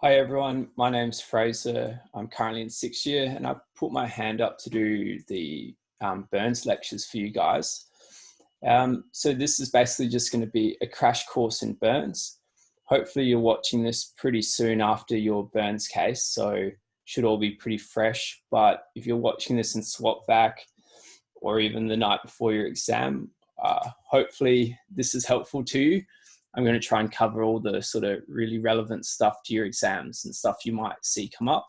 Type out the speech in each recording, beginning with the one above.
Hi everyone, my name's Fraser. I'm currently in 6th year and I put my hand up to do the Burns lectures for you guys. So this is basically just going to be a crash course in Burns. Hopefully you're watching this pretty soon after your Burns case, so should all be pretty fresh. But if you're watching this in swap vac or even the night before your exam, hopefully this is helpful to you. I'm going to try and cover all the sort of really relevant stuff to your exams and stuff you might see come up.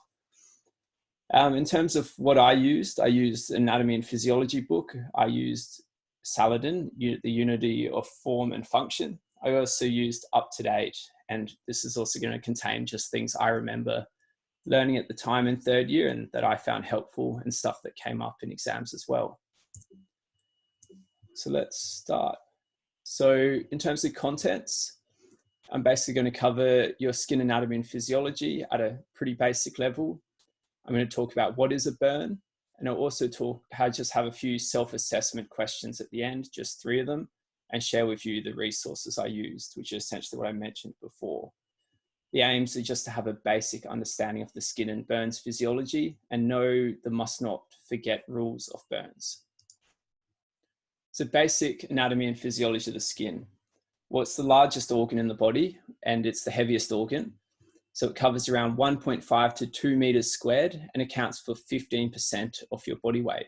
In terms of what I used Anatomy and Physiology book. I used Saladin, the Unity of Form and Function. I also used Up to Date, and this is also going to contain just things I remember learning at the time in 3rd year and that I found helpful and stuff that came up in exams as well. So let's start. So in terms of contents, I'm basically going to cover your skin anatomy and physiology at a pretty basic level. I'm going to talk about what is a burn, and I'll also just have a few self-assessment questions at the end, just 3 of them, and share with you the resources I used, which is essentially what I mentioned before. The aims are just to have a basic understanding of the skin and burns physiology and know the must not forget rules of burns. So basic anatomy and physiology of the skin. Well, it's the largest organ in the body and it's the heaviest organ. So it covers around 1.5 to 2 meters squared and accounts for 15% of your body weight.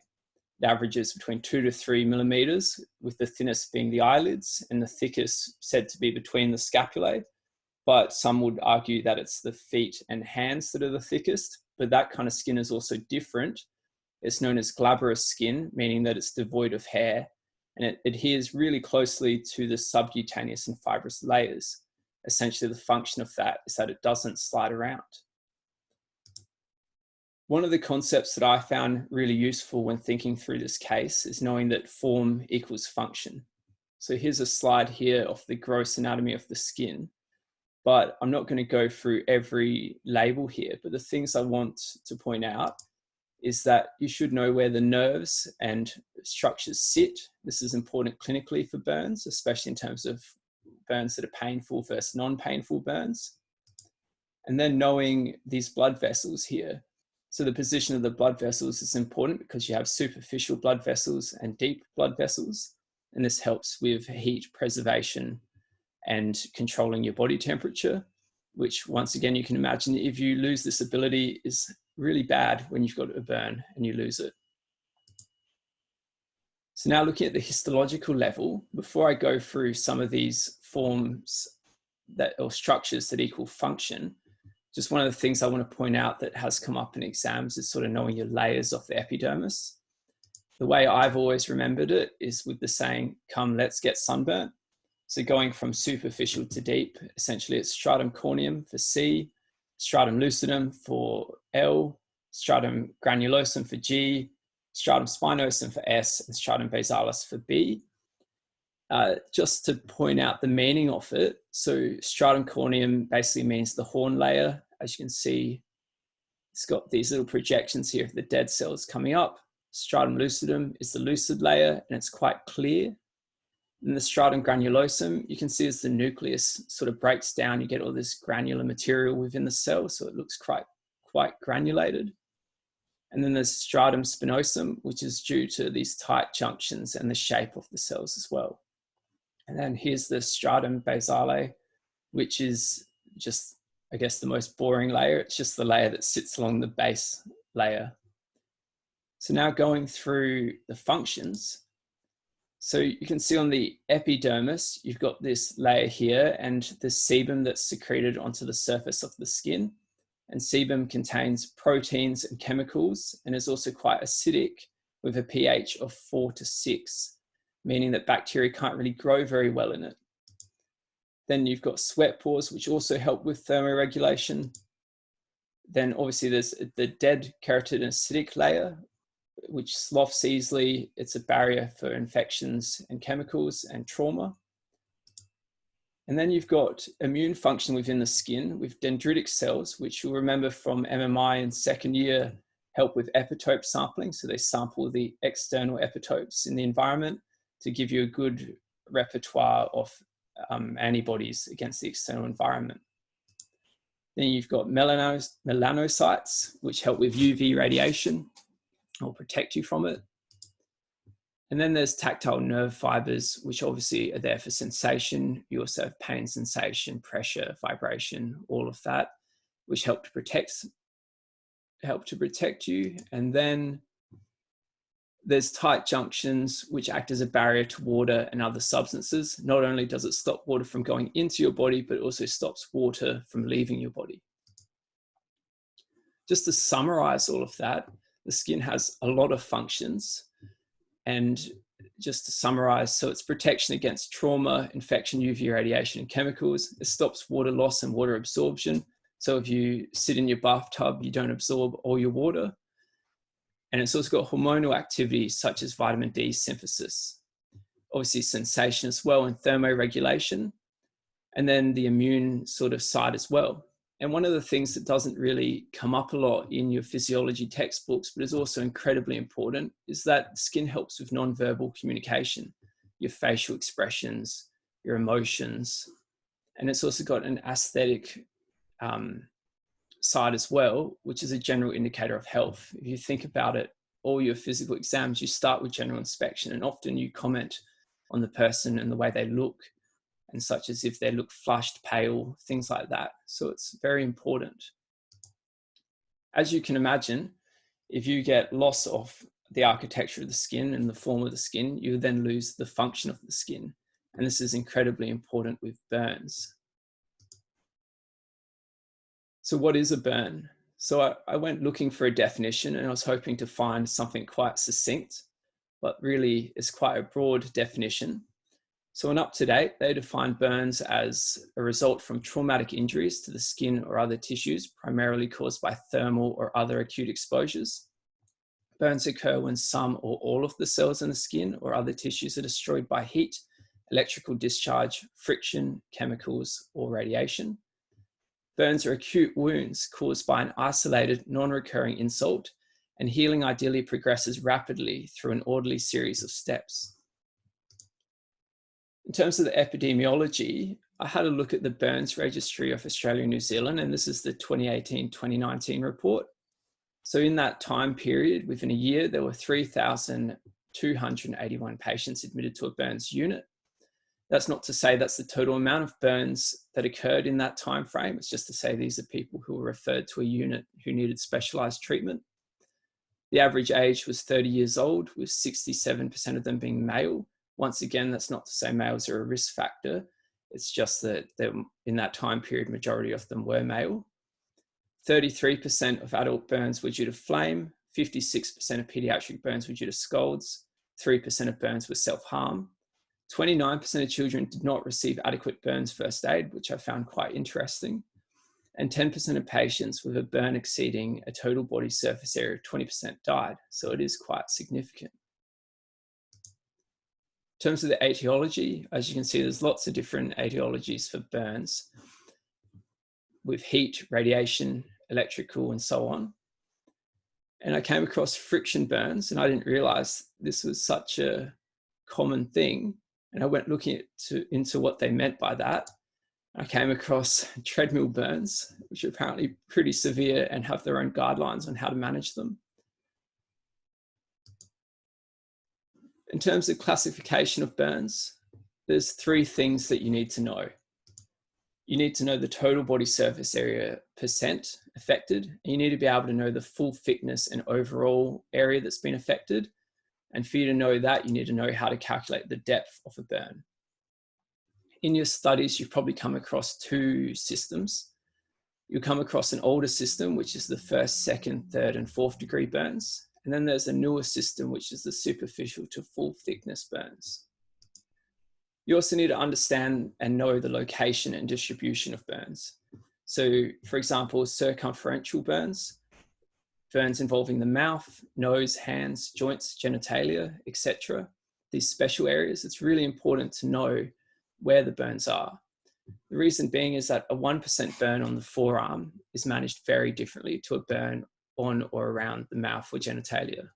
It averages between 2 to 3 millimeters, with the thinnest being the eyelids and the thickest said to be between the scapulae. But some would argue that it's the feet and hands that are the thickest, but that kind of skin is also different. It's known as glabrous skin, meaning that it's devoid of hair, and it adheres really closely to the subcutaneous and fibrous layers. Essentially, the function of that is that it doesn't slide around. One of the concepts that I found really useful when thinking through this case is knowing that form equals function. So here's a slide here of the gross anatomy of the skin, but I'm not going to go through every label here, but the things I want to point out is that you should know where the nerves and structures sit. This is important clinically for burns, especially in terms of burns that are painful versus non-painful burns. And then knowing these blood vessels here. So the position of the blood vessels is important because you have superficial blood vessels and deep blood vessels. And this helps with heat preservation and controlling your body temperature, which once again, you can imagine if you lose this ability is really bad when you've got a burn and you lose it. So now looking at the histological level, before I go through some of these forms or structures that equal function, just one of the things I want to point out that has come up in exams is sort of knowing your layers of the epidermis. The way I've always remembered it is with the saying, come, let's get sunburnt. So going from superficial to deep, essentially it's stratum corneum for C, stratum lucidum for L, stratum granulosum for G, stratum spinosum for S, and stratum basalis for B. Just to point out the meaning of it, so stratum corneum basically means the horn layer. As you can see, it's got these little projections here of the dead cells coming up. Stratum lucidum is the lucid layer and it's quite clear. In the stratum granulosum, you can see as the nucleus sort of breaks down, you get all this granular material within the cell, so it looks quite granulated. And then there's stratum spinosum, which is due to these tight junctions and the shape of the cells as well. And then here's the stratum basale, which is just, I guess, the most boring layer. It's just the layer that sits along the base layer. So now going through the functions. So you can see on the epidermis, you've got this layer here and the sebum that's secreted onto the surface of the skin. And sebum contains proteins and chemicals and is also quite acidic with a pH of 4 to 6, meaning that bacteria can't really grow very well in it. Then you've got sweat pores, which also help with thermoregulation. Then obviously there's the dead keratinocytic layer, which sloughs easily. It's a barrier for infections and chemicals and trauma. And then you've got immune function within the skin with dendritic cells, which you'll remember from MMI in 2nd year, help with epitope sampling. So they sample the external epitopes in the environment to give you a good repertoire of antibodies against the external environment. Then you've got melanocytes, which help with UV radiation or protect you from it. And then there's tactile nerve fibers, which obviously are there for sensation. You also have pain sensation, pressure, vibration, all of that, which help to protect you. And then there's tight junctions, which act as a barrier to water and other substances. Not only does it stop water from going into your body, but it also stops water from leaving your body. Just to summarize all of that, the skin has a lot of functions. And just to summarize, so it's protection against trauma, infection, UV radiation, and chemicals. It stops water loss and water absorption. So if you sit in your bathtub, you don't absorb all your water. And it's also got hormonal activity such as vitamin D synthesis. Obviously sensation as well, and thermoregulation. And then the immune sort of side as well. And one of the things that doesn't really come up a lot in your physiology textbooks, but is also incredibly important, is that skin helps with nonverbal communication, your facial expressions, your emotions. And it's also got an aesthetic side as well, which is a general indicator of health. If you think about it, all your physical exams, you start with general inspection, and often you comment on the person and the way they look, and such as if they look flushed, pale, things like that. So it's very important. As you can imagine, if you get loss of the architecture of the skin and the form of the skin, you then lose the function of the skin. And this is incredibly important with burns. So what is a burn? So I went looking for a definition, and I was hoping to find something quite succinct, but really it's quite a broad definition. So in UpToDate, they define burns as a result from traumatic injuries to the skin or other tissues, primarily caused by thermal or other acute exposures. Burns occur when some or all of the cells in the skin or other tissues are destroyed by heat, electrical discharge, friction, chemicals, or radiation. Burns are acute wounds caused by an isolated, non-recurring insult, and healing ideally progresses rapidly through an orderly series of steps. In terms of the epidemiology, I had a look at the Burns Registry of Australia and New Zealand, and this is the 2018-2019 report. So in that time period, within a year, there were 3,281 patients admitted to a burns unit. That's not to say that's the total amount of burns that occurred in that time frame. It's just to say these are people who were referred to a unit who needed specialized treatment. The average age was 30 years old, with 67% of them being male. Once again, that's not to say males are a risk factor. It's just that in that time period, majority of them were male. 33% of adult burns were due to flame, 56% of pediatric burns were due to scalds, 3% of burns were self-harm. 29% of children did not receive adequate burns first aid, which I found quite interesting. And 10% of patients with a burn exceeding a total body surface area of 20% died. So it is quite significant. In terms of the etiology, as you can see, there's lots of different etiologies for burns with heat, radiation, electrical, and so on. And I came across friction burns, and I didn't realize this was such a common thing. And I went looking into what they meant by that. I came across treadmill burns, which are apparently pretty severe and have their own guidelines on how to manage them. In terms of classification of burns, there's 3 things that you need to know. You need to know the total body surface area percent affected, and you need to be able to know the full thickness and overall area that's been affected. And for you to know that, you need to know how to calculate the depth of a burn. In your studies, you've probably come across 2 systems. You'll come across an older system, which is the 1st, 2nd, 3rd, and 4th degree burns. And then there's a newer system, which is the superficial to full thickness burns. You also need to understand and know the location and distribution of burns. So for example, circumferential burns, burns involving the mouth, nose, hands, joints, genitalia, etc. These special areas, it's really important to know where the burns are. The reason being is that a 1% burn on the forearm is managed very differently to a burn on or around the mouth or genitalia.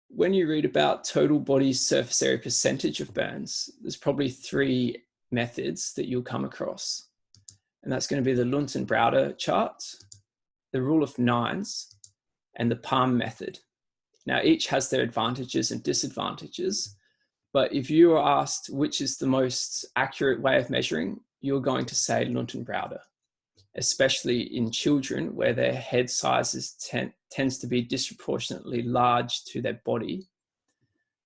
When you read about total body surface area percentage of burns, there's probably 3 methods that you'll come across. And that's going to be the Lunton-Browder chart, the rule of nines, and the palm method. Now, each has their advantages and disadvantages, but if you are asked which is the most accurate way of measuring, you're going to say Lunton-Browder, especially in children where their head sizes tends to be disproportionately large to their body.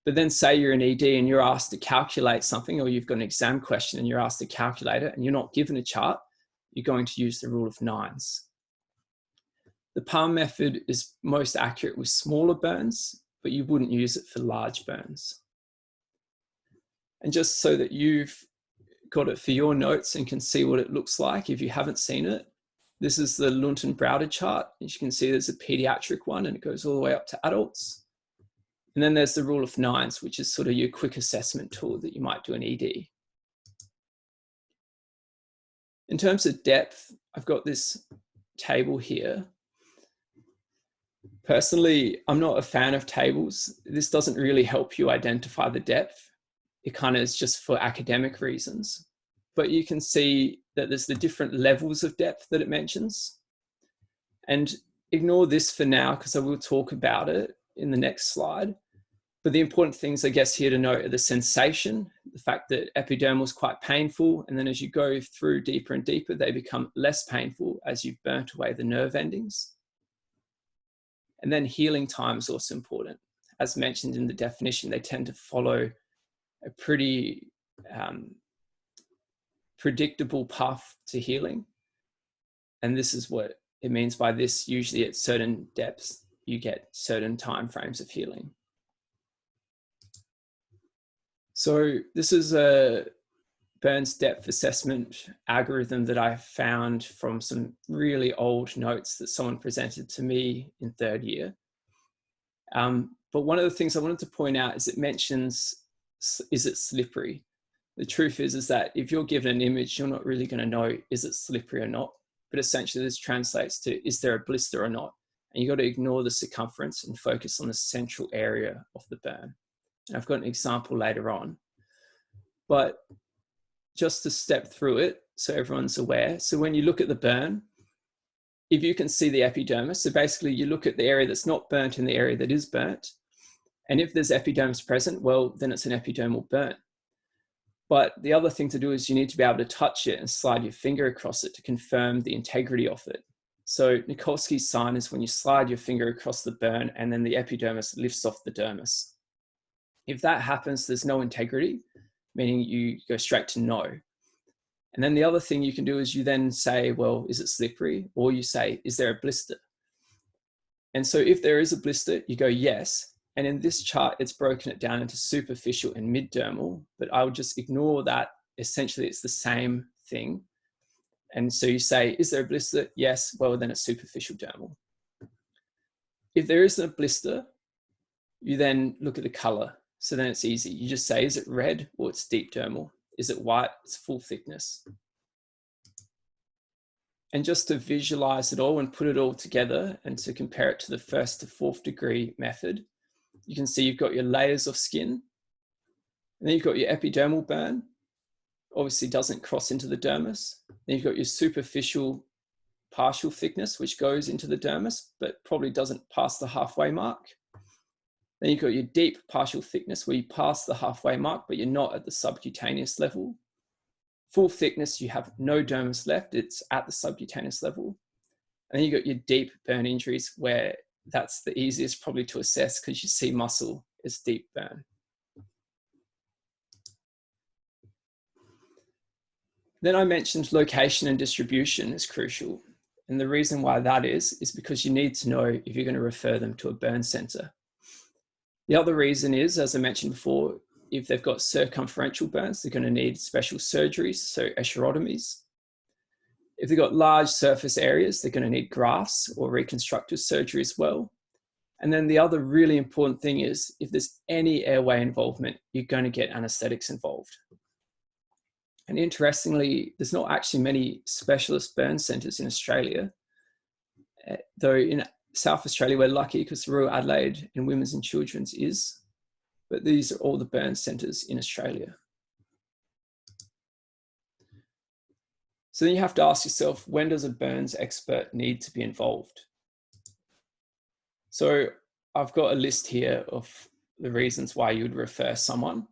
But then say you're an ED and you're asked to calculate something, or you've got an exam question and you're asked to calculate it and you're not given a chart, you're going to use the rule of nines. The palm method is most accurate with smaller burns, but you wouldn't use it for large burns. And just so that you've got it for your notes and can see what it looks like if you haven't seen it, this is the Lunton-Browder chart. As you can see, there's a pediatric one and it goes all the way up to adults. And then there's the rule of nines, which is sort of your quick assessment tool that you might do in ED. In terms of depth, I've got this table here. Personally, I'm not a fan of tables. This doesn't really help you identify the depth. It kind of is just for academic reasons. But you can see that there's the different levels of depth that it mentions. And ignore this for now, because I will talk about it in the next slide. But the important things, I guess, here to note are the sensation, the fact that epidermal is quite painful. And then as you go through deeper and deeper, they become less painful as you've burnt away the nerve endings. And then healing time is also important. As mentioned in the definition, they tend to follow a pretty predictable path to healing. And this is what it means by this. Usually at certain depths, you get certain time frames of healing. So this is a burns depth assessment algorithm that I found from some really old notes that someone presented to me in third year. But one of the things I wanted to point out is it mentions, is it slippery? The truth is that if you're given an image, you're not really going to know, is it slippery or not? But essentially this translates to, is there a blister or not? And you've got to ignore the circumference and focus on the central area of the burn. And I've got an example later on. But just to step through it so everyone's aware. So when you look at the burn, if you can see the epidermis, so basically you look at the area that's not burnt and the area that is burnt. And if there's epidermis present, well, then it's an epidermal burn. But the other thing to do is you need to be able to touch it and slide your finger across it to confirm the integrity of it. So Nikolsky's sign is when you slide your finger across the burn and then the epidermis lifts off the dermis. If that happens, there's no integrity, meaning you go straight to no. And then the other thing you can do is you then say, well, is it slippery? Or you say, is there a blister? And so if there is a blister, you go yes. And in this chart, it's broken it down into superficial and mid-dermal, but I would just ignore that. Essentially, it's the same thing. And so you say, is there a blister? Yes, well, then it's superficial dermal. If there isn't a blister, you then look at the color. So then it's easy. You just say, is it red or it's deep dermal? Is it white? It's full thickness. And just to visualize it all and put it all together and to compare it to the 1st to 4th degree method, you can see you've got your layers of skin, and then you've got your epidermal burn, obviously doesn't cross into the dermis. Then you've got your superficial partial thickness, which goes into the dermis, but probably doesn't pass the halfway mark. Then you've got your deep partial thickness where you pass the halfway mark, but you're not at the subcutaneous level. Full thickness, you have no dermis left, it's at the subcutaneous level. And then you've got your deep burn injuries where that's the easiest probably to assess because you see muscle as deep burn. Then I mentioned location and distribution is crucial. And the reason why that is because you need to know if you're going to refer them to a burn center. The other reason is, as I mentioned before, if they've got circumferential burns, they're going to need special surgeries, so escherotomies. If they've got large surface areas, they're going to need grafts or reconstructive surgery as well. And then the other really important thing is if there's any airway involvement, you're going to get anesthetics involved. And interestingly, there's not actually many specialist burn centres in Australia, though in South Australia, we're lucky because Royal Adelaide and Women's and Children's is, but these are all the burn centres in Australia. So then you have to ask yourself, when does a burns expert need to be involved? So I've got a list here of the reasons why you would refer someone.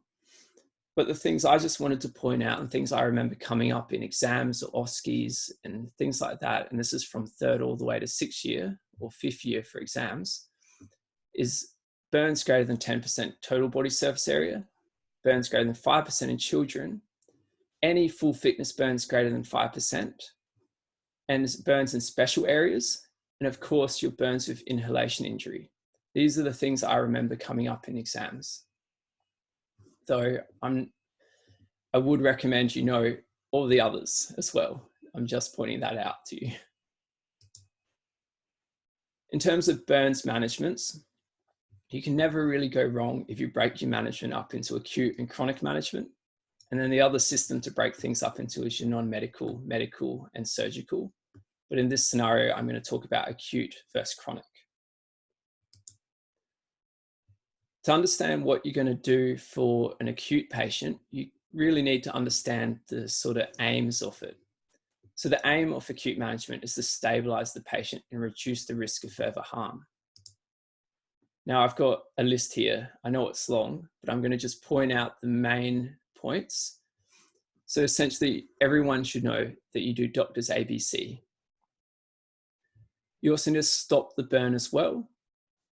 But the things I just wanted to point out and things I remember coming up in exams or OSCEs and things like that, and this is from 3rd all the way to 6th year or 5th year for exams, is burns greater than 10% total body surface area, burns greater than 5% in children, any full thickness burns greater than 5%, and burns in special areas, and of course your burns with inhalation injury. These are the things I remember coming up in exams. Though I would recommend you know all the others as well. I'm just pointing that out to you. In terms of burns management, you can never really go wrong if you break your management up into acute and chronic management. And then the other system to break things up into is your non-medical, medical, and surgical. But in this scenario, I'm going to talk about acute versus chronic. To understand what you're going to do for an acute patient, you really need to understand the sort of aims of it. So the aim of acute management is to stabilize the patient and reduce the risk of further harm. Now I've got a list here. I know it's long, but I'm going to just point out the main points. So essentially everyone should know that you do doctor's ABC. You also need to stop the burn as well.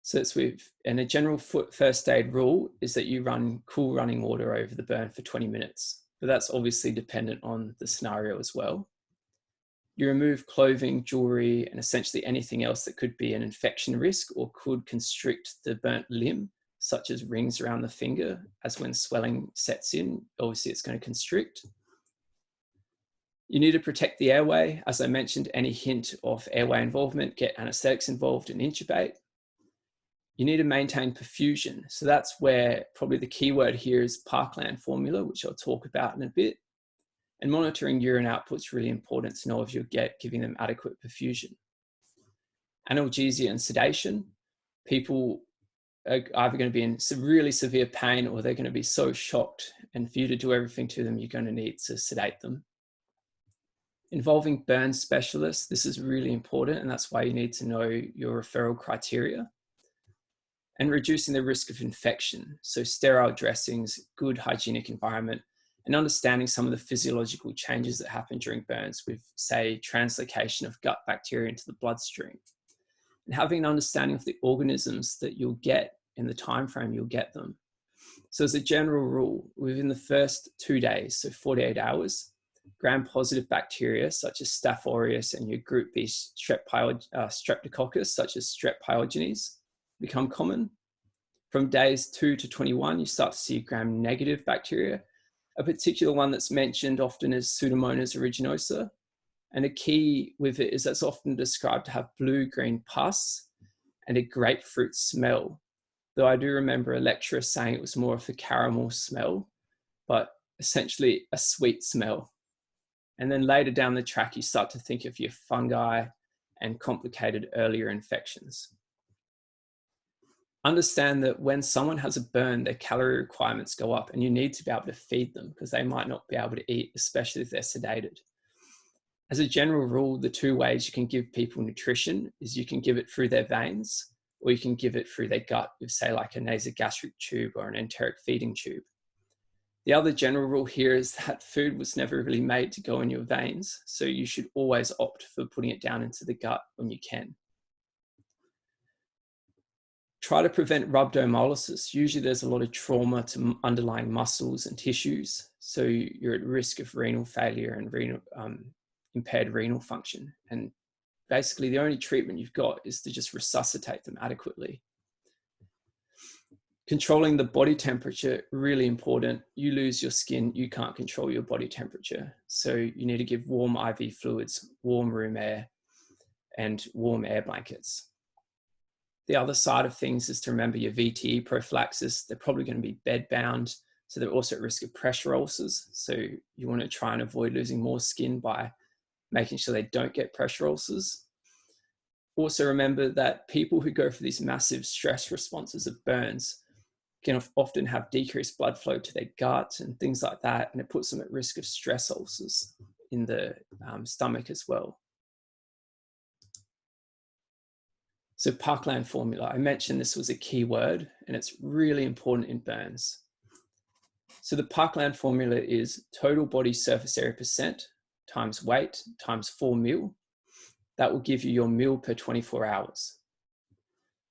So it's and a general first aid rule is that you run cool running water over the burn for 20 minutes, but that's obviously dependent on the scenario as well. You remove clothing, jewelry, and essentially anything else that could be an infection risk or could constrict the burnt limb, such as rings around the finger, as when swelling sets in, obviously it's going to constrict. You need to protect the airway. As I mentioned, any hint of airway involvement, get anesthetics involved and intubate. You need to maintain perfusion. So that's where probably the key word here is Parkland formula, which I'll talk about in a bit. And monitoring urine output is really important to know if you're giving them adequate perfusion. Analgesia and sedation. People are either going to be in really severe pain or they're going to be so shocked, and for you to do everything to them, you're going to need to sedate them. Involving burn specialists, this is really important, and that's why you need to know your referral criteria. And reducing the risk of infection. So sterile dressings, good hygienic environment, and understanding some of the physiological changes that happen during burns with, say, translocation of gut bacteria into the bloodstream. And having an understanding of the organisms that you'll get in the time frame you'll get them. So as a general rule, within the first 2 days, so 48 hours, gram-positive bacteria such as Staph aureus and your group B streptococcus such as Strep pyogenes become common. From days 2 to 21, you start to see gram-negative bacteria. A particular one that's mentioned often is Pseudomonas aeruginosa. And a key with it is that's often described to have blue-green pus and a grapefruit smell. Though I do remember a lecturer saying it was more of a caramel smell, but essentially a sweet smell. And then later down the track, you start to think of your fungi and complicated earlier infections. Understand that when someone has a burn, their calorie requirements go up and you need to be able to feed them because they might not be able to eat, especially if they're sedated. As a general rule, the 2 ways you can give people nutrition is you can give it through their veins or you can give it through their gut with, say, like a nasogastric tube or an enteric feeding tube. The other general rule here is that food was never really made to go in your veins, so you should always opt for putting it down into the gut when you can. Try to prevent rhabdomyolysis. Usually there's a lot of trauma to underlying muscles and tissues, so you're at risk of renal failure and impaired renal function. And basically the only treatment you've got is to just resuscitate them adequately. Controlling the body temperature, really important. You lose your skin, you can't control your body temperature. So you need to give warm IV fluids, warm room air, and warm air blankets. The other side of things is to remember your VTE prophylaxis. They're probably going to be bed bound, so they're also at risk of pressure ulcers. So you want to try and avoid losing more skin by making sure they don't get pressure ulcers. Also remember that people who go for these massive stress responses of burns can often have decreased blood flow to their gut and things like that, and it puts them at risk of stress ulcers. in the stomach as well. So Parkland formula, I mentioned this was a key word and it's really important in burns. So the Parkland formula is total body surface area percent times weight times 4 mil. That will give you your mil per 24 hours.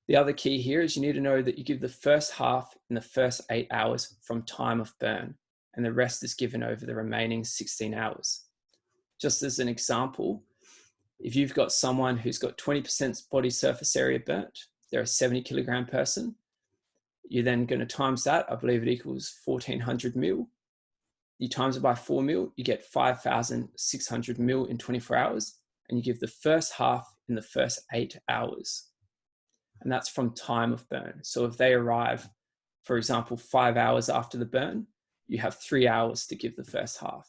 The other key here is you need to know that you give the first half in the first 8 hours from time of burn, and the rest is given over the remaining 16 hours. Just as an example, if you've got someone who's got 20% body surface area burnt, they're a 70 kilogram person, you're then going to times that, I believe it equals 1400 mil. You times it by 4 mil, you get 5,600 mil in 24 hours, and you give the first half in the first 8 hours. And that's from time of burn. So if they arrive, for example, 5 hours after the burn, you have 3 hours to give the first half.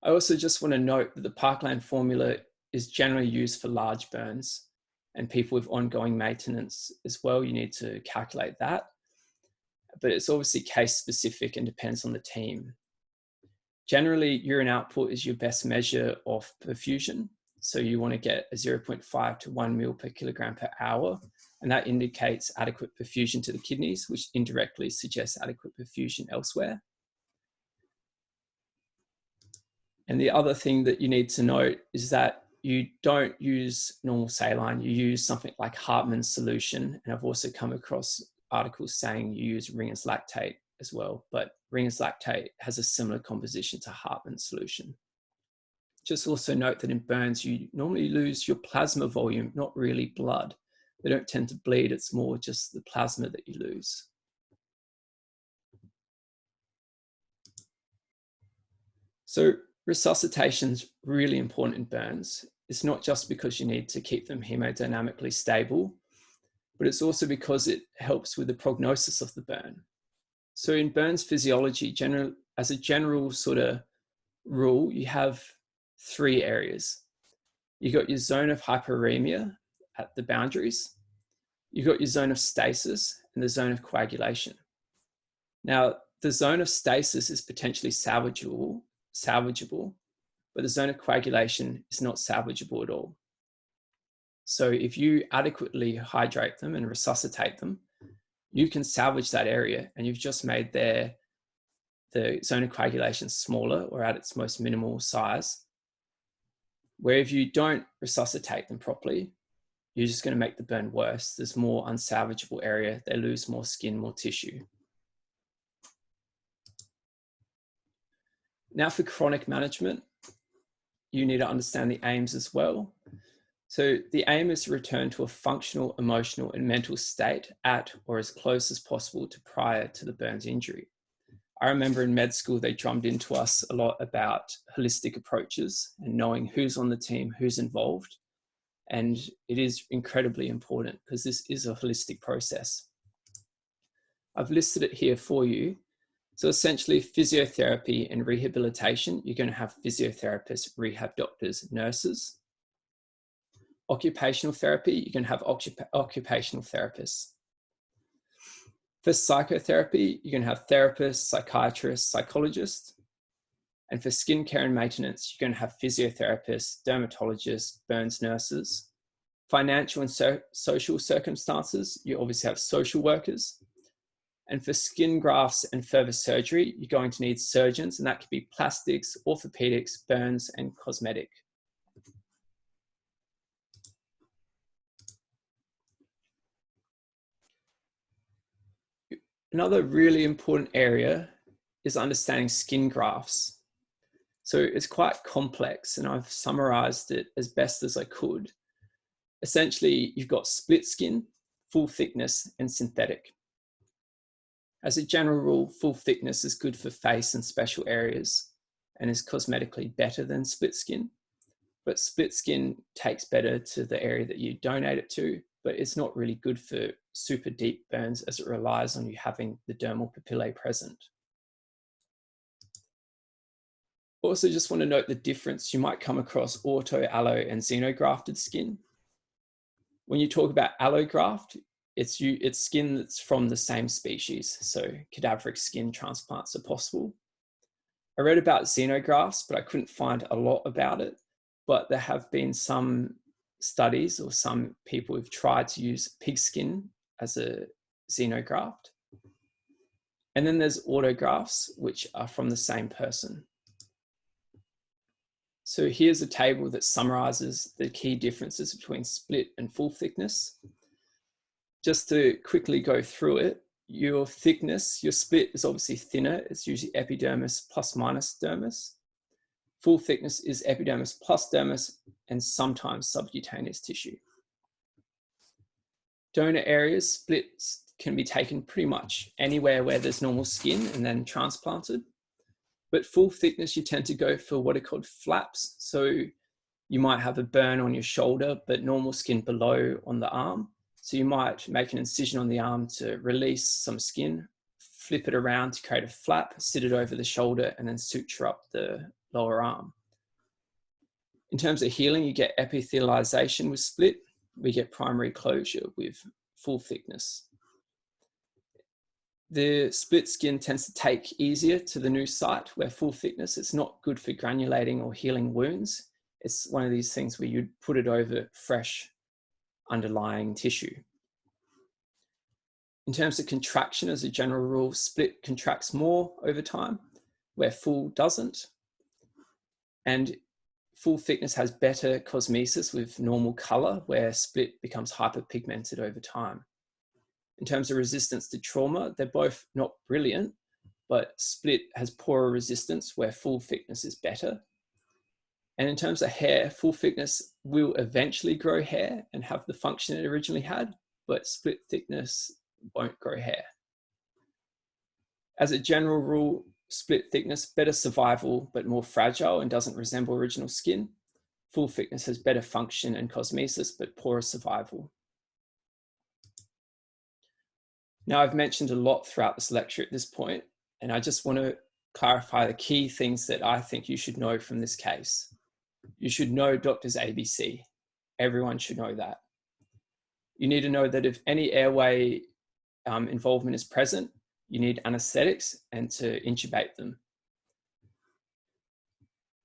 I also just want to note that the Parkland formula is generally used for large burns and people with ongoing maintenance as well. You need to calculate that, but it's obviously case specific and depends on the team. Generally, urine output is your best measure of perfusion. So you want to get a 0.5 to 1 mil per kilogram per hour, and that indicates adequate perfusion to the kidneys, which indirectly suggests adequate perfusion elsewhere. And the other thing that you need to note is that you don't use normal saline, you use something like Hartmann's solution. And I've also come across articles saying you use Ringer's lactate as well, but Ringer's lactate has a similar composition to Hartmann's solution. Just also note that in burns, you normally lose your plasma volume, not really blood. They don't tend to bleed, it's more just the plasma that you lose. So resuscitation is really important in burns. It's not just because you need to keep them hemodynamically stable, but it's also because it helps with the prognosis of the burn. So in burns physiology, as a general sort of rule, you have 3 areas. You've got your zone of hyperemia at the boundaries. You've got your zone of stasis and the zone of coagulation. Now, the zone of stasis is potentially salvageable, but the zone of coagulation is not salvageable at all. So if you adequately hydrate them and resuscitate them, you can salvage that area and you've just made the zone of coagulation smaller or at its most minimal size. Where if you don't resuscitate them properly, you're just going to make the burn worse. There's more unsalvageable area. They lose more skin, more tissue. Now for chronic management, you need to understand the aims as well. So the aim is to return to a functional, emotional, and mental state at or as close as possible to prior to the burns injury. I remember in med school, they drummed into us a lot about holistic approaches and knowing who's on the team, who's involved. And it is incredibly important because this is a holistic process. I've listed it here for you. So essentially physiotherapy and rehabilitation, you're going to have physiotherapists, rehab doctors, nurses. Occupational therapy, you're going to have occupational therapists. For psychotherapy, you're going to have therapists, psychiatrists, psychologists. And for skincare and maintenance, you're going to have physiotherapists, dermatologists, burns nurses. Financial and social circumstances, you obviously have social workers. And for skin grafts and further surgery, you're going to need surgeons, and that could be plastics, orthopedics, burns, and cosmetic. Another really important area is understanding skin grafts. So it's quite complex, and I've summarized it as best as I could. Essentially, you've got split skin, full thickness, and synthetic. As a general rule, full thickness is good for face and special areas and is cosmetically better than split skin. But split skin takes better to the area that you donate it to, but it's not really good for super deep burns as it relies on you having the dermal papillae present. Also just want to note the difference. You might come across auto, allo, and xenografted skin. When you talk about allograft, it's skin that's from the same species. So cadaveric skin transplants are possible. I read about xenografts, but I couldn't find a lot about it. But there have been some studies or some people who've tried to use pig skin as a xenograft. And then there's autografts, which are from the same person. So here's a table that summarizes the key differences between split and full thickness. Just to quickly go through it, your thickness, your split is obviously thinner. It's usually epidermis plus minus dermis. Full thickness is epidermis plus dermis and sometimes subcutaneous tissue. Donor areas, splits can be taken pretty much anywhere where there's normal skin and then transplanted. But full thickness, you tend to go for what are called flaps. So you might have a burn on your shoulder, but normal skin below on the arm. So you might make an incision on the arm to release some skin, flip it around to create a flap, sit it over the shoulder, and then suture up the lower arm. In terms of healing, you get epithelialization with split. We get primary closure with full thickness. The split skin tends to take easier to the new site, where full thickness, it's not good for granulating or healing wounds. It's one of these things where you'd put it over fresh underlying tissue. In terms of contraction, as a general rule, split contracts more over time, where full doesn't. And full thickness has better cosmesis with normal color, where split becomes hyperpigmented over time. In terms of resistance to trauma, they're both not brilliant, but split has poorer resistance, where full thickness is better. And in terms of hair, full thickness will eventually grow hair and have the function it originally had, but split thickness won't grow hair. As a general rule, split thickness, better survival, but more fragile and doesn't resemble original skin. Full thickness has better function and cosmesis, but poorer survival. Now, I've mentioned a lot throughout this lecture at this point, and I just want to clarify the key things that I think you should know from this case. You should know doctor's ABC. Everyone should know that. You need to know that if any airway involvement is present, you need anesthetics and to intubate them.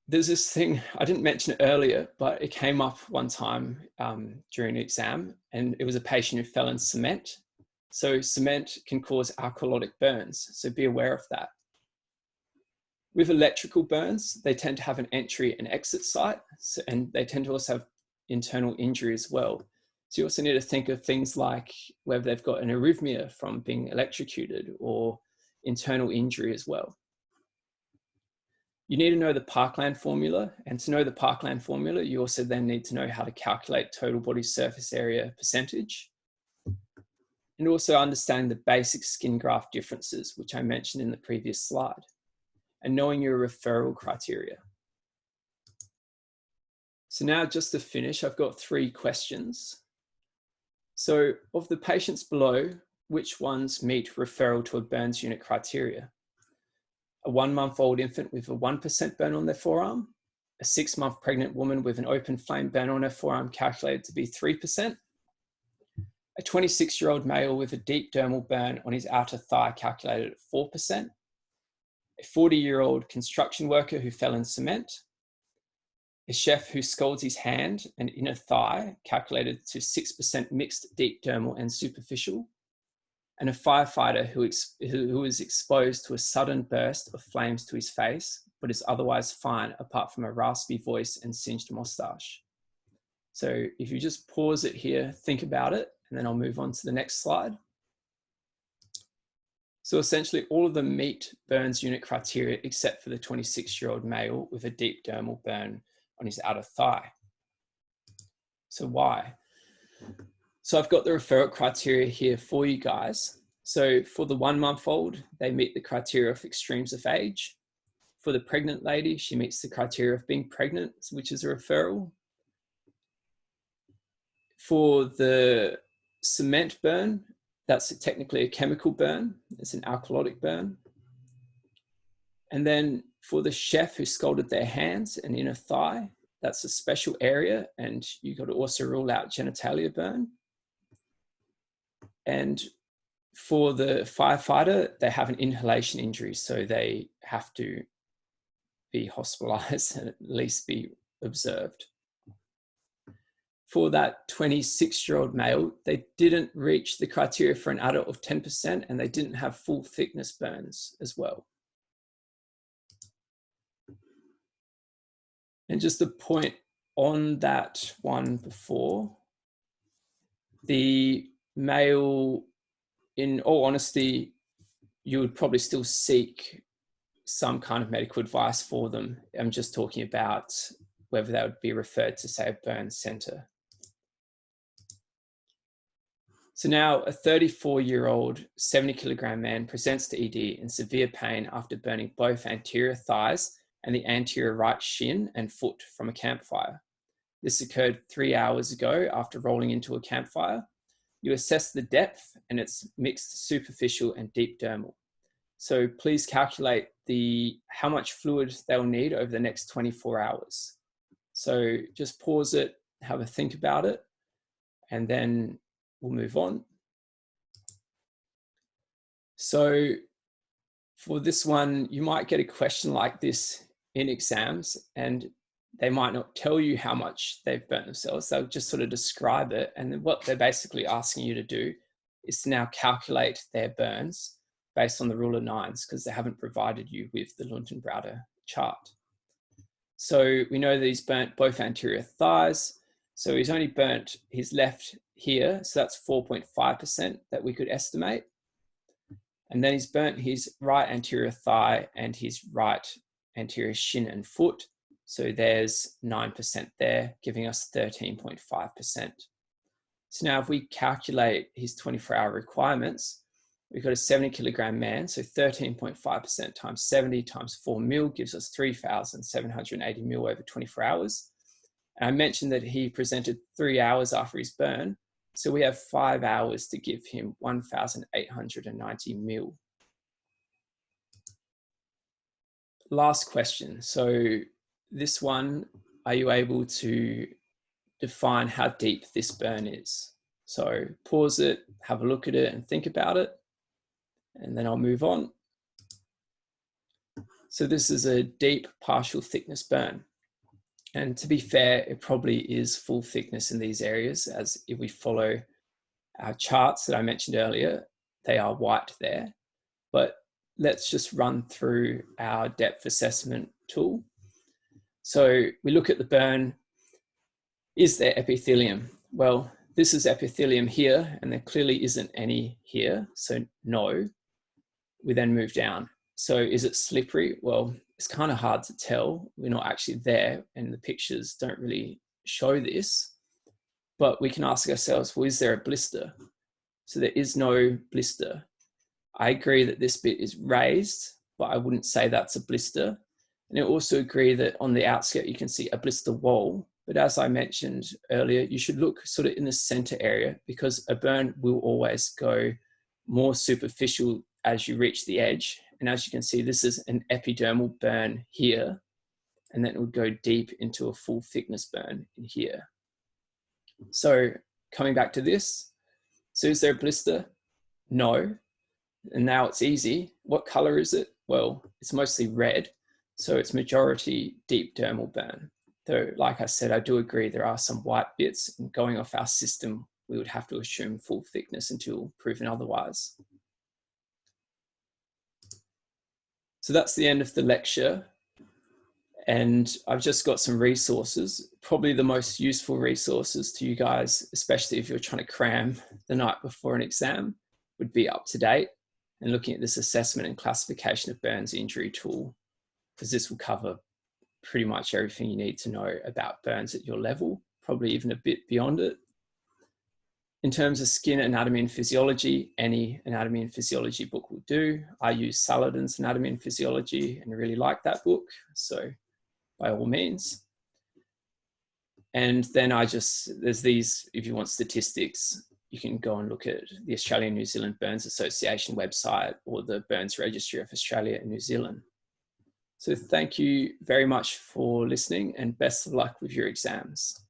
There's this thing, I didn't mention it earlier, but it came up one time during an exam, and it was a patient who fell in cement. So cement can cause alkalotic burns, so be aware of that. With electrical burns, they tend to have an entry and exit site, and they tend to also have internal injury as well. So you also need to think of things like whether they've got an arrhythmia from being electrocuted or internal injury as well. You need to know the Parkland formula, and to know the Parkland formula, you also then need to know how to calculate total body surface area percentage, and also understand the basic skin graft differences, which I mentioned in the previous slide, and knowing your referral criteria. So now, just to finish, I've got 3 questions. So of the patients below, which ones meet referral to a burns unit criteria? A 1-month-old infant with a 1% burn on their forearm, a 6-month pregnant woman with an open flame burn on her forearm calculated to be 3%, a 26-year-old male with a deep dermal burn on his outer thigh calculated at 4%, a 40-year-old construction worker who fell in cement, a chef who scalds his hand and inner thigh calculated to 6% mixed deep dermal and superficial, and a firefighter who is exposed to a sudden burst of flames to his face, but is otherwise fine apart from a raspy voice and singed mustache. So if you just pause it here, think about it, and then I'll move on to the next slide. So essentially all of them meet burns unit criteria except for the 26-year-old male with a deep dermal burn on his outer thigh. So why? So I've got the referral criteria here for you guys. So for the 1-month-old, they meet the criteria of extremes of age. For the pregnant lady, she meets the criteria of being pregnant, which is a referral. For the cement burn, that's technically a chemical burn. It's an alkalotic burn. And then for the chef who scalded their hands and inner thigh, that's a special area, and you've got to also rule out genitalia burn. And for the firefighter, they have an inhalation injury, so they have to be hospitalized and at least be observed. For that 26-year-old male, they didn't reach the criteria for an adult of 10%, and they didn't have full thickness burns as well. And just a point on that one before, the male, in all honesty, you would probably still seek some kind of medical advice for them. I'm just talking about whether they would be referred to, say, a burn center. So now a 34-year-old 70-kilogram man presents to ED in severe pain after burning both anterior thighs and the anterior right shin and foot from a campfire. This occurred 3 hours ago after rolling into a campfire. You assess the depth, and it's mixed superficial and deep dermal. So please calculate how much fluid they'll need over the next 24 hours. So just pause it, have a think about it, and then we'll move on. So for this one, you might get a question like this in exams, and they might not tell you how much they've burnt themselves. They'll just sort of describe it. And then what they're basically asking you to do is to now calculate their burns based on the rule of nines, because they haven't provided you with the Lundenbrauder chart. So we know that he's burnt both anterior thighs. So he's only burnt his left here. So that's 4.5% that we could estimate. And then he's burnt his right anterior thigh and his right anterior shin and foot. So there's 9% there, giving us 13.5%. So now if we calculate his 24-hour requirements, we've got a 70-kilogram man, so 13.5% times 70 times 4 mil gives us 3,780 mil over 24 hours. And I mentioned that he presented 3 hours after his burn, so we have 5 hours to give him 1,890 mil. Last question. So this one, are you able to define how deep this burn is? So pause it, have a look at it and think about it, and then I'll move on. So this is a deep partial thickness burn. And to be fair, it probably is full thickness in these areas, as if we follow our charts that I mentioned earlier, they are white there. But let's just run through our depth assessment tool. So we look at the burn. Is there epithelium? Well, this is epithelium here, and there clearly isn't any here, so no. We then move down. So is it slippery? Well, it's kind of hard to tell. We're not actually there, and the pictures don't really show this. But we can ask ourselves, well, is there a blister? So there is no blister. I agree that this bit is raised, but I wouldn't say that's a blister. And I also agree that on the outskirt, you can see a blister wall. But as I mentioned earlier, you should look sort of in the center area, because a burn will always go more superficial as you reach the edge. And as you can see, this is an epidermal burn here, and then it would go deep into a full thickness burn in here. So coming back to this, so is there a blister? No. And now it's easy. What color is it? Well, it's mostly red, so it's majority deep dermal burn. Though, like I said, I do agree there are some white bits, and going off our system, we would have to assume full thickness until proven otherwise. So that's the end of the lecture. And I've just got some resources, probably the most useful resources to you guys, especially if you're trying to cram the night before an exam, would be Up to Date and looking at this assessment and classification of burns injury tool, because this will cover pretty much everything you need to know about burns at your level, probably even a bit beyond it. In terms of skin anatomy and physiology, any anatomy and physiology book will do. I use Saladin's Anatomy and Physiology and really like that book, so by all means. And then there's these, if you want statistics, you can go and look at the Australian New Zealand Burns Association website or the Burns Registry of Australia and New Zealand. So thank you very much for listening, and best of luck with your exams.